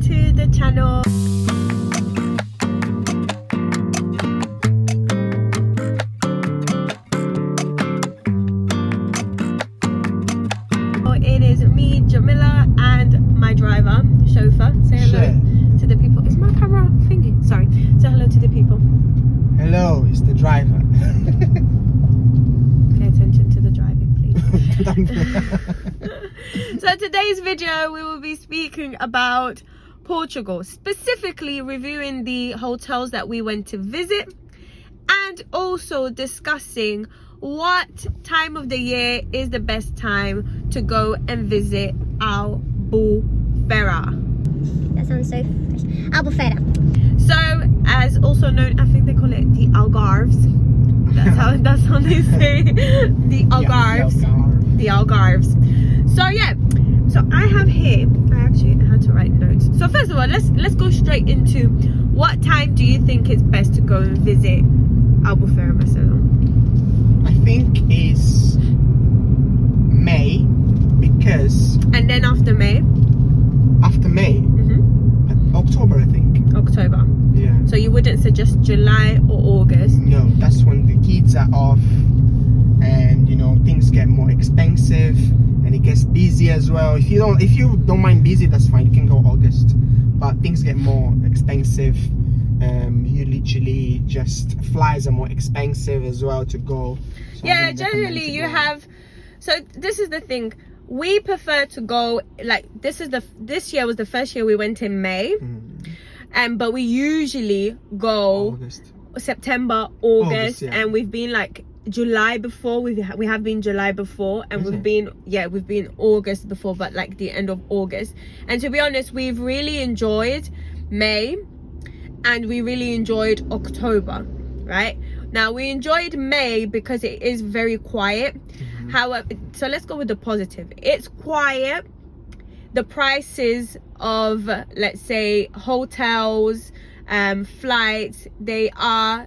to the channel. It is me, Jamila, and my driver, chauffeur. Say hello to the people. Is my camera thingy? Sorry. Say hello to the people. Hello, it's the driver. Pay attention to the driving, please. So today's video, we will be speaking about Portugal, specifically reviewing the hotels that we went to visit, and also discussing what time of the year is the best time to go and visit Albufeira. That sounds so fresh. Albufeira. So, as also known, I think they call it the Algarves. That's how they say the Algarves. The Algarves. So yeah. So I have here. I actually had to write notes. So first of all, let's go straight into what time do you think is best to go and visit Albufeira, Marcelo? I think it's May, because And then after May? after May, October, I think. October. Yeah. So you wouldn't suggest July or August? No, that's when the kids are off, and you know things get more expensive, and it gets busy as well. If you don't mind busy, that's fine. You can go August, but things get more expensive. You literally just flies are more expensive as well to go. So Yeah, generally you have. So this is the thing. We prefer to go like this year was the first year we went in May, but we usually go August. September, August, yeah. and we've been like July before. We have been July before, and we've been August before, but like the end of August. And to be honest, we've really enjoyed May, and we really enjoyed October. Right now, we enjoyed May because it is very quiet. However, so let's go with the positive. It's quiet. The prices of, let's say, hotels, flights, they are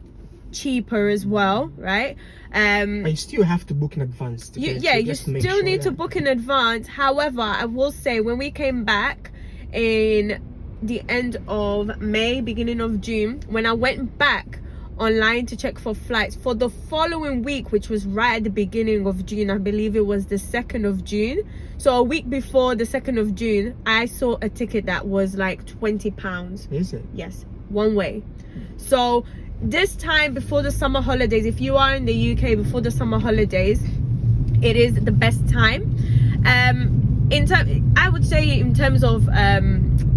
cheaper as well, right? But you still have to book in advance. You still need to book in advance. However, I will say when we came back in the end of May, beginning of June, when I went back online to check for flights for the following week, which was right at the beginning of June, I believe it was the 2nd of June. So a week before the 2nd of June, I saw a ticket that was like £20. Is it? Yes, one way. So this time before the summer holidays, if you are in the UK before the summer holidays, it is the best time. I would say in terms of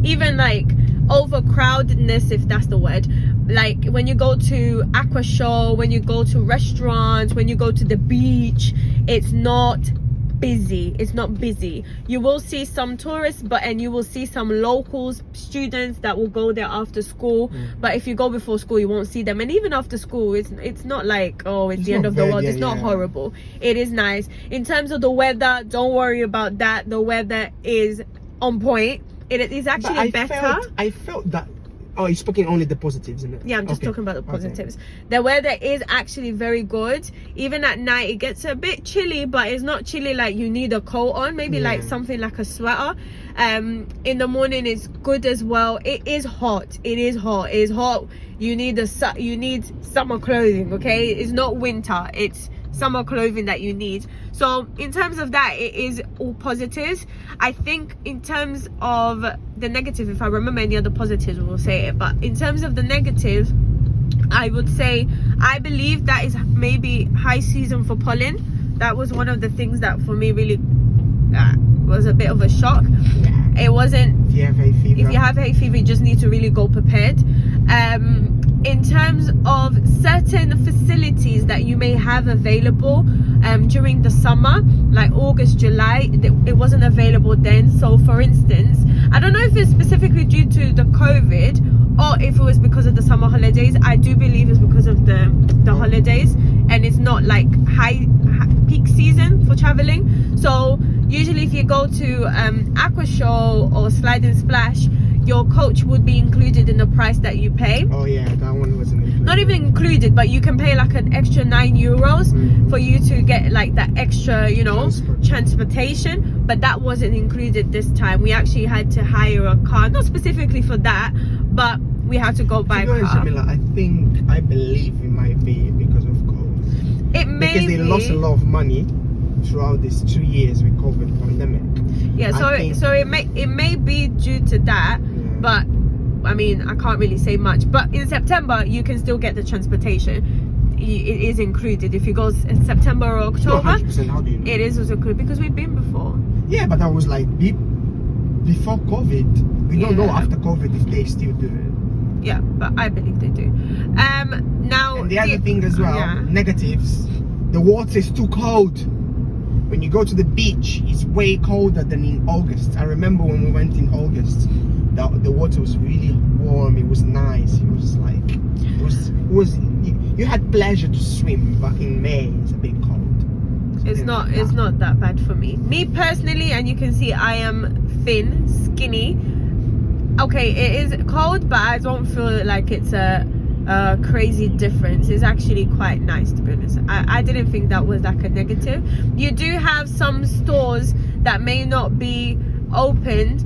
even like overcrowdedness, if that's the word, like when you go to aqua show, when you go to restaurants, when you go to the beach, it's not busy. You will see some tourists, and you will see some locals, students that will go there after school, but if you go before school you won't see them. And even after school, it's not like, oh, it's the end of the world. It's not horrible. It is nice. In terms of the weather, don't worry about that. The weather is on point. It is actually better. I felt that. Oh, you're speaking only the positives, isn't it? Yeah, I'm just talking about the positives. The weather is actually very good. Even at night, it gets a bit chilly, but it's not chilly like you need a coat on. Maybe like something like a sweater. In the morning, it's good as well. It is hot. It is hot. You need summer clothing. Okay, it's not winter. It's summer clothing that you need. So in terms of that, it is all positives. I think in terms of the negative, if I remember any other positives, we'll say it, but in terms of the negative, I would say I believe that is maybe high season for pollen. That was one of the things that for me really was a bit of a shock. It wasn't. If you have hay fever, you just need to really go prepared. In terms of certain facilities that you may have available during the summer, like August, July, it wasn't available then. So for instance, I don't know if it's specifically due to the COVID or if it was because of the summer holidays. I do believe it's because of the holidays, and it's not like high peak season for traveling. So usually if you go to aqua show or slide and splash, your coach would be included in the price that you pay. Oh yeah, that one wasn't included. not even included, but you can pay like an extra €9 for you to get like that extra, you know, transportation. But that wasn't included this time. We actually had to hire a car, not specifically for that, but we had to go by car. Jamila, I believe it might be because of COVID. It may because they lost a lot of money throughout these 2 years with COVID pandemic. Yeah, so it may be due to that, but I mean, I can't really say much. But in September, you can still get the transportation. It is included. If you go in September or October, 100%, how do you know? it is also included because we've been before. Yeah, but that was like before COVID. We don't know after COVID if they still do it. Yeah, but I believe they do. Now, and the other thing as well, negatives. The water is too cold. When you go to the beach, it's way colder than in August. I remember when we went in August, the water was really warm. It was nice. It was like you had pleasure to swim, but in May it's a bit cold. So it's not that bad for me. Me personally, and you can see I am thin, skinny. Okay, it is cold, but I don't feel like it's a crazy difference. It's actually quite nice, to be honest. I didn't think that was like a negative. You do have some stores that may not be opened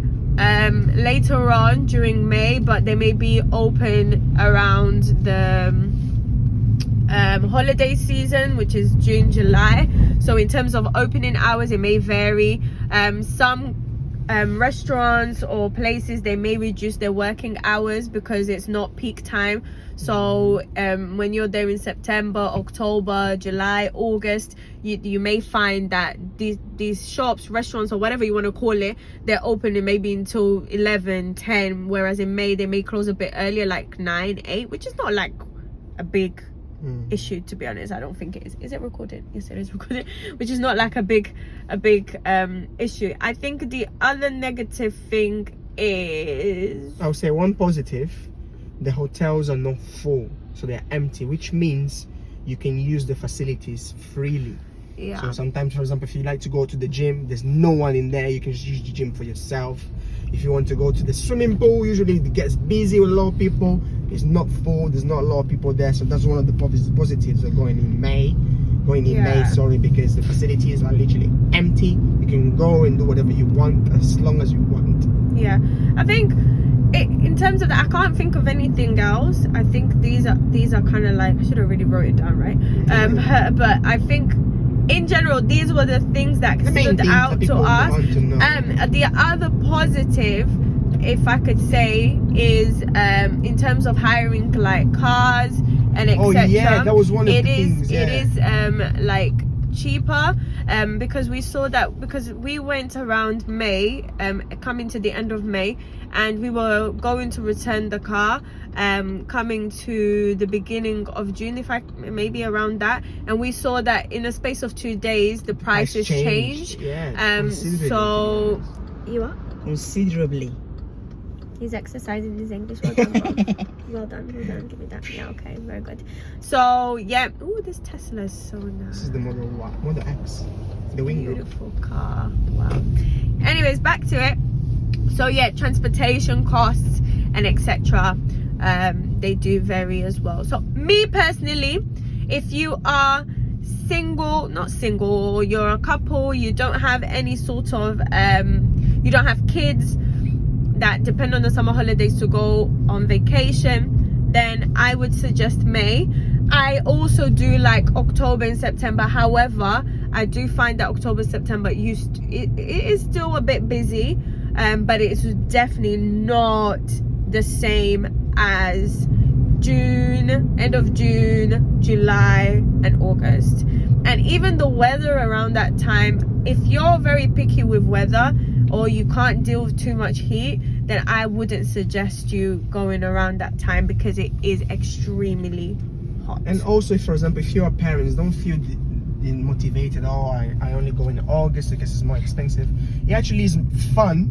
later on during May, but they may be open around the holiday season, which is June, July. So in terms of opening hours, it may vary. Some restaurants or places, they may reduce their working hours because it's not peak time. So when you're there in September, October, July, August, you may find that these shops, restaurants, or whatever you want to call it, they're opening maybe until 11, 10, whereas in May they may close a bit earlier, like 9, 8, which is not like a big issue, to be honest. I don't think it is. Is it recorded? Yes, it is recorded. Which is not like a big issue. I think the other negative thing is, I would say one positive, the hotels are not full, so they're empty, which means you can use the facilities freely. Yeah. So sometimes, for example, if you like to go to the gym, there's no one in there, you can just use the gym for yourself. If you want to go to the swimming pool, usually it gets busy with a lot of people. It's not full, there's not a lot of people there, so that's one of the positives of going in May, because the facilities are literally empty. You can go and do whatever you want as long as you want. Yeah, I think in terms of that, I can't think of anything else. I think these are kind of like, I should have really wrote it down, right? But I think in general, these were the things that stood out to us. The other positive, if I could say, is in terms of hiring like cars and etc. Oh yeah, that was one of the things. It is like cheaper, because we saw that, because we went around May, coming to the end of May, and we were going to return the car coming to the beginning of June, maybe around that, and we saw that in a space of 2 days the prices changed. So you are considerably. He's exercising his English. Well done, bro. Well done. Give me that. Yeah, okay, very good. So yeah, oh, this Tesla is so nice. This is the Model X, the wing. Beautiful car. Wow. Anyways, back to it. So yeah, transportation costs and etc. They do vary as well. So me personally, if you are not single, or you're a couple, you don't have any sort of you don't have kids that depend on the summer holidays to go on vacation, then I would suggest May. I also do like October and September. However, I do find that October, September, it is still a bit busy, but it's definitely not the same as June, end of June, July and August. And even the weather around that time, if you're very picky with weather or you can't deal with too much heat, then I wouldn't suggest you going around that time, because it is extremely hot. And also, if, for example, if you're parents, don't feel motivated. Oh, I only go in August because it's more expensive. It actually is fun.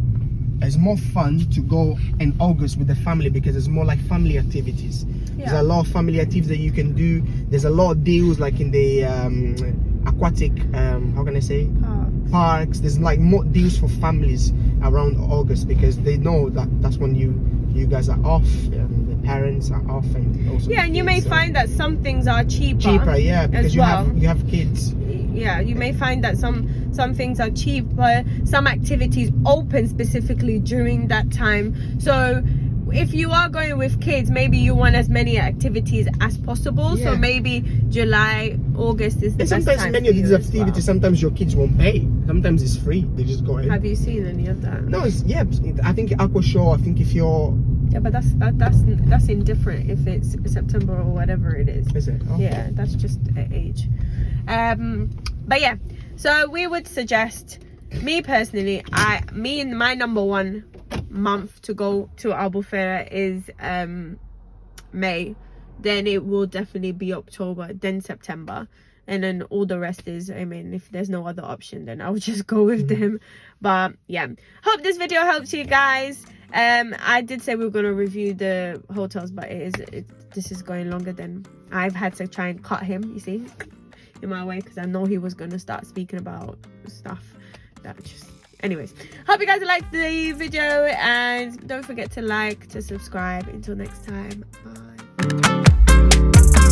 It's more fun to go in August with the family, because there's more like family activities. There's a lot of family activities that you can do. There's a lot of deals like in the aquatic, how can I say? Parks. There's like more deals for families around August, because they know that that's when you guys are off, the parents are off and also Yeah, and you may find that some things are cheaper. Yeah, because as you well. have kids. Yeah, you may find that some things are cheap, but some activities open specifically during that time. So if you are going with kids, maybe you want as many activities as possible. Yeah. So maybe July, August is the And best sometimes time many for of these you as activities, well. sometimes your kids won't pay. Sometimes it's free. They just go in. Have you seen any of that? No, I think Aqua Show. I think if you're. Yeah, but that's indifferent if it's September or whatever it is. Is it? Okay. Yeah, that's just age. But yeah, so we would suggest, me personally, my number one month to go to Albufeira is May. Then it will definitely be October, then September, and then all the rest is, I mean, if there's no other option, then I'll just go with them. But yeah, hope this video helps you guys. I did say we were going to review the hotels, but this is going longer than I've had to try and cut him, you see, in my way, because I know he was going to start speaking about stuff that just... Anyways, hope you guys liked the video, and don't forget to like, to subscribe. Until next time, bye.